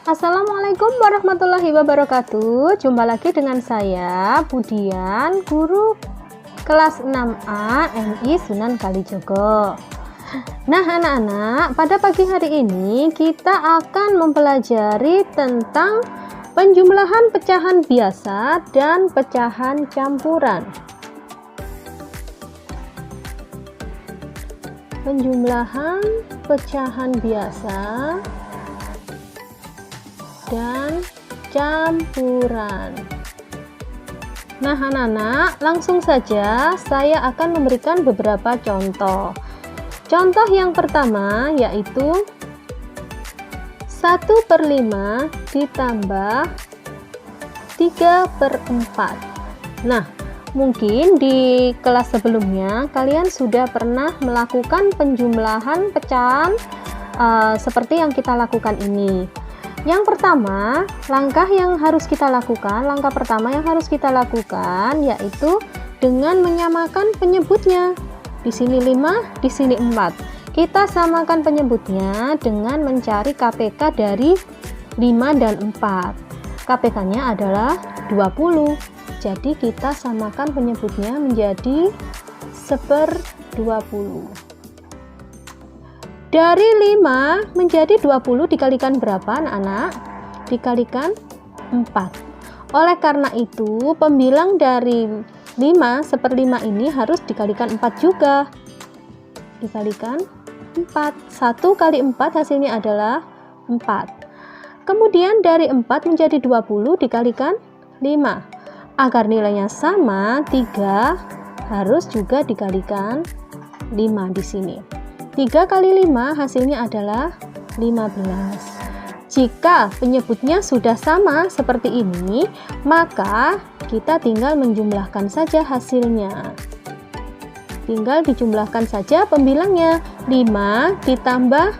Assalamualaikum warahmatullahi wabarakatuh. Jumpa lagi dengan saya, Budian, guru kelas 6A MI Sunan Kalijogo. Nah anak-anak, pada pagi hari ini kita akan mempelajari tentang penjumlahan pecahan biasa dan pecahan campuran. Penjumlahan pecahan biasa dan campuran. Nah anak-anak, langsung saja saya akan memberikan beberapa contoh. Contoh yang pertama yaitu 1/5 ditambah 3/4. Nah, mungkin di kelas sebelumnya kalian sudah pernah melakukan penjumlahan pecahan seperti yang kita lakukan ini. Yang pertama, langkah pertama yang harus kita lakukan yaitu dengan menyamakan penyebutnya. Di sini 5, di sini 4. Kita samakan penyebutnya dengan mencari KPK dari 5 dan 4. KPK-nya adalah 20. Jadi kita samakan penyebutnya menjadi 1/20. Dari 5 menjadi 20 dikalikan berapa anak-anak? Dikalikan 4. Oleh karena itu, pembilang dari 5 1/5 ini harus dikalikan 4 juga. Dikalikan 4. 1 kali 4 hasilnya adalah 4. Kemudian dari 4 menjadi 20 dikalikan 5. Agar nilainya sama, 3 harus juga dikalikan 5 di sini. 3 kali 5 hasilnya adalah 15. Jika penyebutnya sudah sama seperti ini, maka kita tinggal menjumlahkan saja hasilnya. Tinggal dijumlahkan saja pembilangnya. 5 ditambah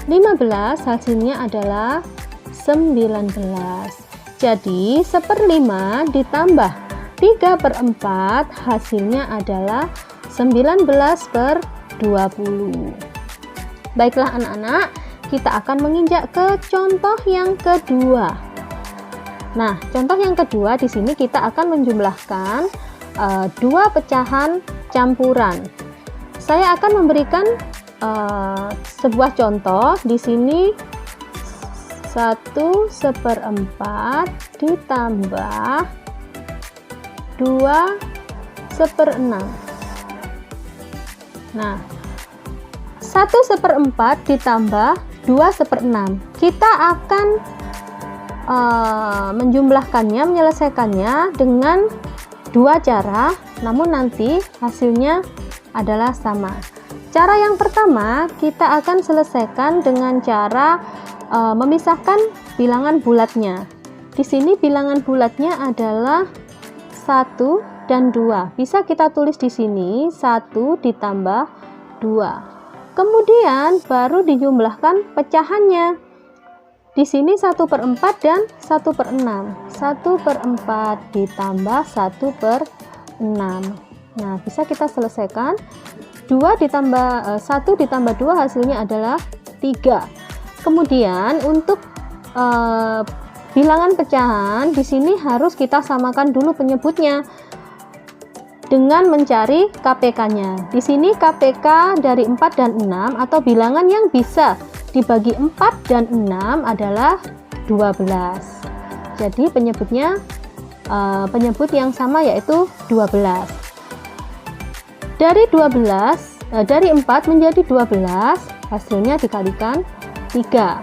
15 hasilnya /19. Jadi 1/5 ditambah 3/4 hasilnya adalah 19/20. Baiklah anak-anak, kita akan menginjak ke contoh yang kedua. Nah, contoh yang kedua di sini kita akan menjumlahkan 2 pecahan campuran. Saya akan memberikan sebuah contoh. Di sini 1/4 ditambah 2/6. Nah, 1/4 ditambah 2/6. Kita akan menyelesaikannya dengan 2 cara, namun nanti hasilnya adalah sama. Cara yang pertama, kita akan selesaikan dengan cara memisahkan bilangan bulatnya. Di sini bilangan bulatnya adalah 1 dan 2. Bisa kita tulis di sini 1 ditambah 2. Kemudian baru dijumlahkan pecahannya. Di sini 1/4 dan 1/6. 1/4 ditambah 1/6. Nah, bisa kita selesaikan. 1 ditambah 2 hasilnya adalah 3. Kemudian untuk bilangan pecahan di sini harus kita samakan dulu penyebutnya dengan mencari KPK-nya. Di sini KPK dari 4 dan 6 atau bilangan yang bisa dibagi 4 dan 6 adalah 12. Jadi penyebutnya penyebut yang sama yaitu 12. Dari 4 menjadi 12 hasilnya dikalikan 3.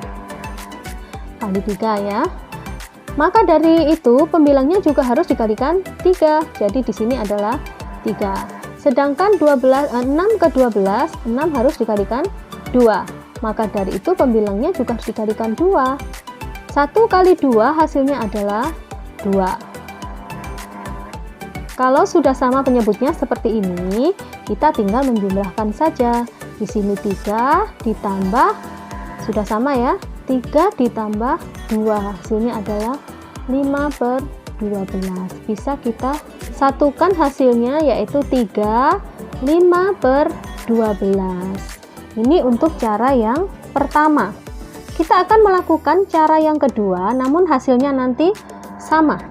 Kali 3 ya. Maka dari itu pembilangnya juga harus dikalikan 3. Jadi di sini adalah 3. Sedangkan 6 ke 12, 6 harus dikalikan 2. Maka dari itu pembilangnya juga harus dikalikan 2. 1 kali 2 hasilnya adalah 2. Kalau sudah sama penyebutnya seperti ini, kita tinggal menjumlahkan saja. Di sini 3 ditambah, sudah sama ya, 3 ditambah 2 hasilnya adalah 5/12. Bisa kita satukan hasilnya yaitu 3 5/12. Ini untuk cara yang pertama. Kita akan melakukan cara yang kedua, namun hasilnya nanti sama.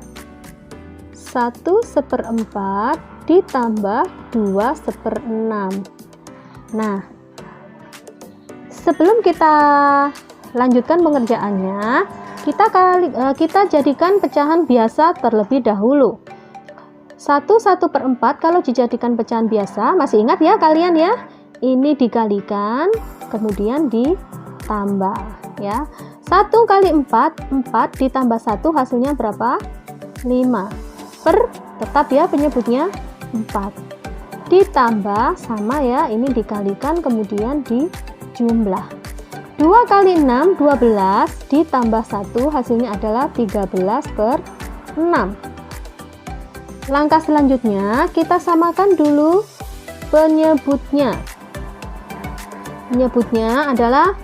1/4 ditambah 2/6. Nah, sebelum kita lanjutkan pengerjaannya, kita jadikan pecahan biasa terlebih dahulu. 1/4 kalau dijadikan pecahan biasa, masih ingat ya kalian ya? Ini dikalikan, kemudian ditambah ya. 1 kali 4, 4 ditambah 1 hasilnya berapa? 5. Tetap ya penyebutnya 4. Ditambah sama ya, ini dikalikan kemudian dijumlah. 2 kali 6, 12 ditambah 1 hasilnya adalah 13/6. Langkah selanjutnya kita samakan dulu penyebutnya. Penyebutnya adalah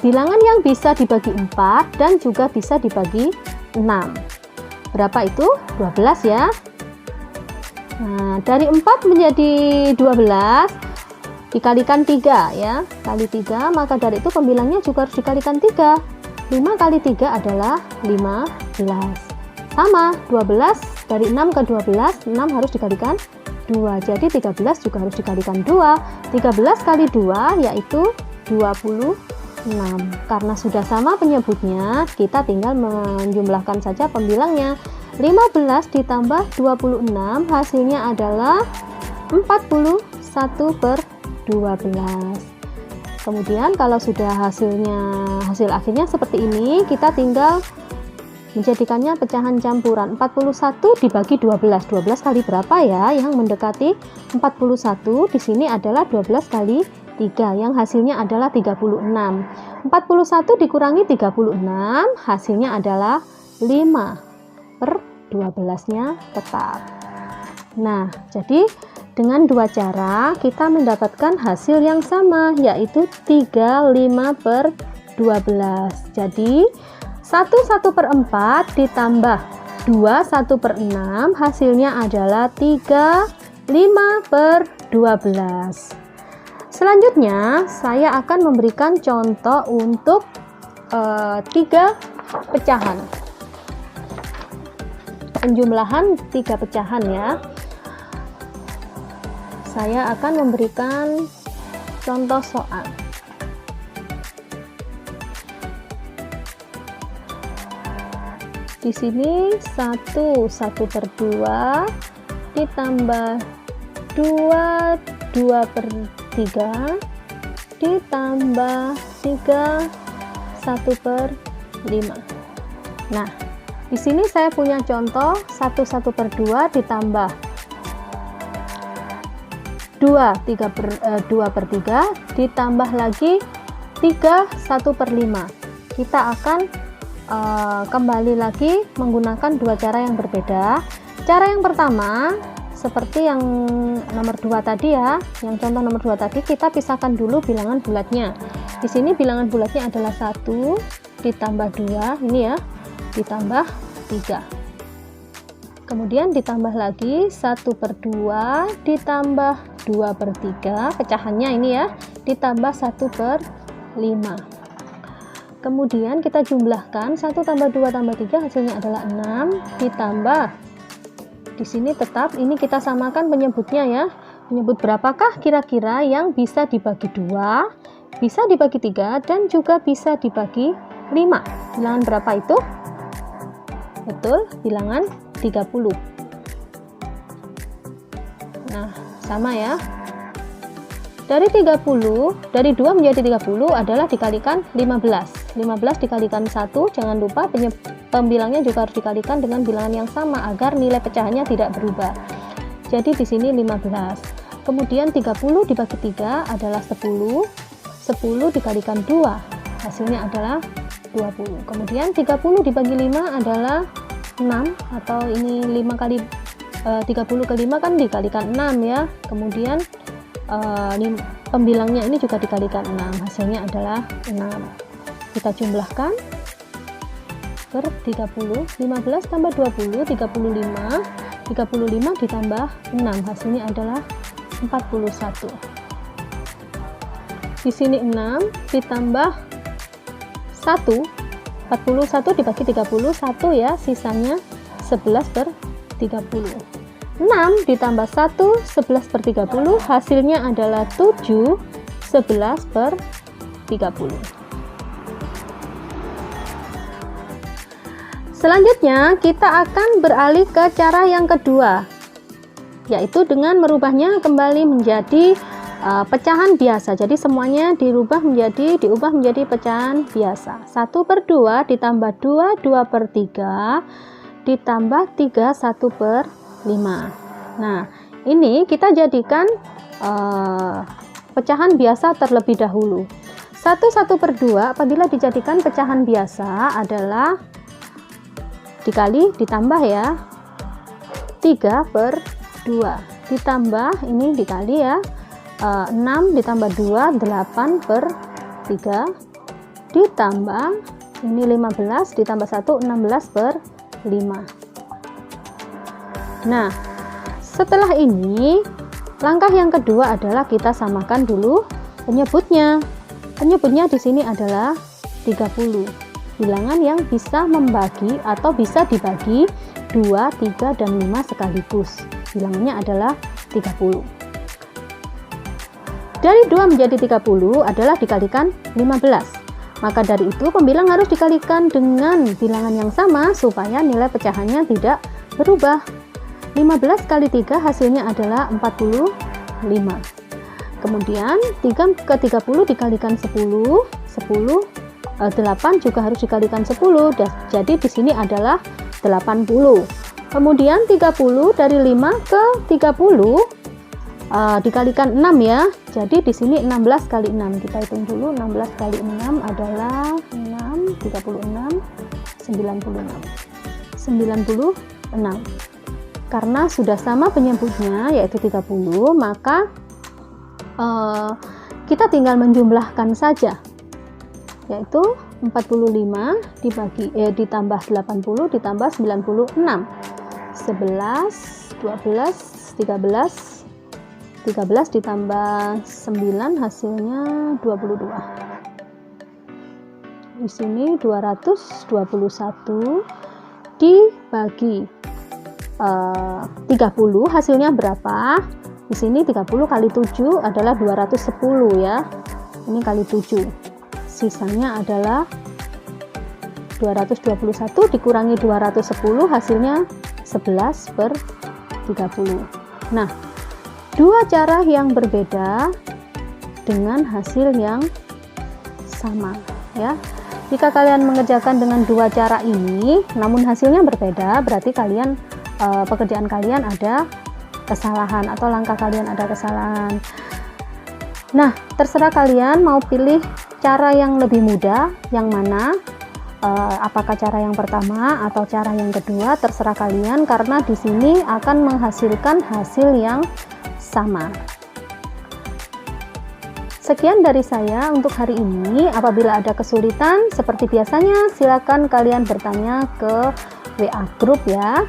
bilangan yang bisa dibagi 4 dan juga bisa dibagi 6. Berapa itu? 12 ya. Nah, dari 4 menjadi 12 dikalikan 3 ya. Kali 3, maka dari itu pembilangnya juga harus dikalikan 3. 5 kali 3 adalah 15. Sama, 12 dari 6 ke 12, 6 harus dikalikan 2. Jadi 13 juga harus dikalikan 2. 13 kali 2 yaitu 26. Karena sudah sama penyebutnya, kita tinggal menjumlahkan saja pembilangnya. 15 ditambah 26 hasilnya adalah 41/12. Kemudian kalau sudah hasil akhirnya seperti ini, kita tinggal menjadikannya pecahan campuran. 41 dibagi 12. 12 kali berapa ya? Yang mendekati 41 di sini adalah 12 kali 3 yang hasilnya adalah 36. 41 dikurangi 36 hasilnya adalah 5/12-nya tetap. Nah, jadi dengan dua cara kita mendapatkan hasil yang sama, yaitu 35/12. Jadi 1/4 ditambah 2/6 hasilnya adalah 35/12. Selanjutnya saya akan memberikan contoh untuk 3 pecahan, penjumlahan 3 pecahan ya. Saya akan memberikan contoh soal. Di sini 1/2 ditambah 2/3 ditambah 3 1/5. Nah, di sini saya punya contoh 1/2 ditambah 2/3 ditambah lagi 3 1/5. Kita akan kembali lagi menggunakan dua cara yang berbeda. Cara yang pertama seperti yang nomor 2 tadi ya, yang contoh nomor 2 tadi, kita pisahkan dulu bilangan bulatnya. Di sini bilangan bulatnya adalah 1 ditambah 2, ini ya, ditambah 3. Kemudian ditambah lagi 1/2 ditambah 2/3, pecahannya ini ya, ditambah 1/5. Kemudian kita jumlahkan 1 tambah 2 tambah 3 hasilnya adalah 6 ditambah, di sini tetap ini kita samakan penyebutnya ya. Penyebut berapakah kira-kira yang bisa dibagi 2, bisa dibagi 3 dan juga bisa dibagi 5? Bilangan berapa itu? Betul, bilangan 30. Nah, sama ya. Dari 30, dari 2 menjadi 30 adalah dikalikan 15. 15 dikalikan 1, jangan lupa pembilangnya juga harus dikalikan dengan bilangan yang sama agar nilai pecahannya tidak berubah. Jadi di sini 15. Kemudian 30 dibagi 3 adalah 10. 10 dikalikan 2, hasilnya adalah 20. Kemudian 30 dibagi 5 adalah 6, atau ini 5 kali 30 ke 5 kan dikalikan 6 ya. Kemudian pembilangnya ini juga dikalikan 6, hasilnya adalah 6. Kita jumlahkan per 30, 15 tambah 20, 35, 35 ditambah 6, hasilnya adalah 41. Di sini 6 ditambah 41 dibagi 31 ya, sisanya 11/30. 6 ditambah 1 11/30, hasilnya adalah 7 11/30. Selanjutnya kita akan beralih ke cara yang kedua, yaitu dengan merubahnya kembali menjadi pecahan biasa. Jadi semuanya diubah menjadi pecahan biasa. 1/2 ditambah 2 2/3 ditambah 3 1/5. Nah, ini kita jadikan pecahan biasa terlebih dahulu. 1/2 apabila dijadikan pecahan biasa adalah dikali ditambah ya, 3/2 ditambah ini dikali ya, 6 ditambah 2 8/3 ditambah ini 15 ditambah 1 16/5. Nah, setelah ini langkah yang kedua adalah kita samakan dulu penyebutnya. Penyebutnya di sini adalah 30. Bilangan yang bisa membagi atau bisa dibagi 2, 3, dan 5 sekaligus. Bilangannya adalah 30. Dari 2 menjadi 30 adalah dikalikan 15. Maka dari itu pembilang harus dikalikan dengan bilangan yang sama supaya nilai pecahannya tidak berubah. 15 kali 3 hasilnya adalah 45. Kemudian 3 ke 30 dikalikan 10, 8 juga harus dikalikan 10, jadi di sini adalah 80. Kemudian 30 dari 5 ke 30 dikalikan 6 ya, jadi di sini 16 kali 6, kita hitung dulu. 16 kali 6 adalah 6, 36, 96. Karena sudah sama penyebutnya yaitu 30, maka kita tinggal menjumlahkan saja, yaitu 45 ditambah 80 ditambah 96, 11, 12, 13 ditambah 9 hasilnya 22. Di sini 221 dibagi 30 hasilnya berapa? Di sini 30 kali 7 adalah 210 ya. Ini kali 7. Sisanya adalah 221 dikurangi 210 hasilnya 11/30. Nah, dua cara yang berbeda dengan hasil yang sama ya. Jika kalian mengerjakan dengan dua cara ini namun hasilnya berbeda, berarti pekerjaan kalian ada kesalahan atau langkah kalian ada kesalahan. Nah, terserah kalian mau pilih cara yang lebih mudah yang mana, apakah cara yang pertama atau cara yang kedua, terserah kalian karena di sini akan menghasilkan hasil yang sama. Sekian dari saya untuk hari ini. Apabila ada kesulitan seperti biasanya silakan kalian bertanya ke WA grup ya.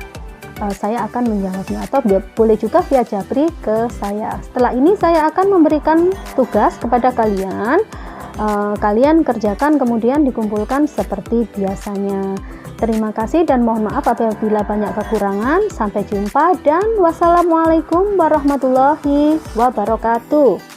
Saya akan menjawabnya, atau boleh juga via Japri ke saya. Setelah ini saya akan memberikan tugas kepada kalian. Kalian kerjakan kemudian dikumpulkan seperti biasanya. Terima kasih dan mohon maaf apabila banyak kekurangan. Sampai jumpa dan wassalamualaikum warahmatullahi wabarakatuh.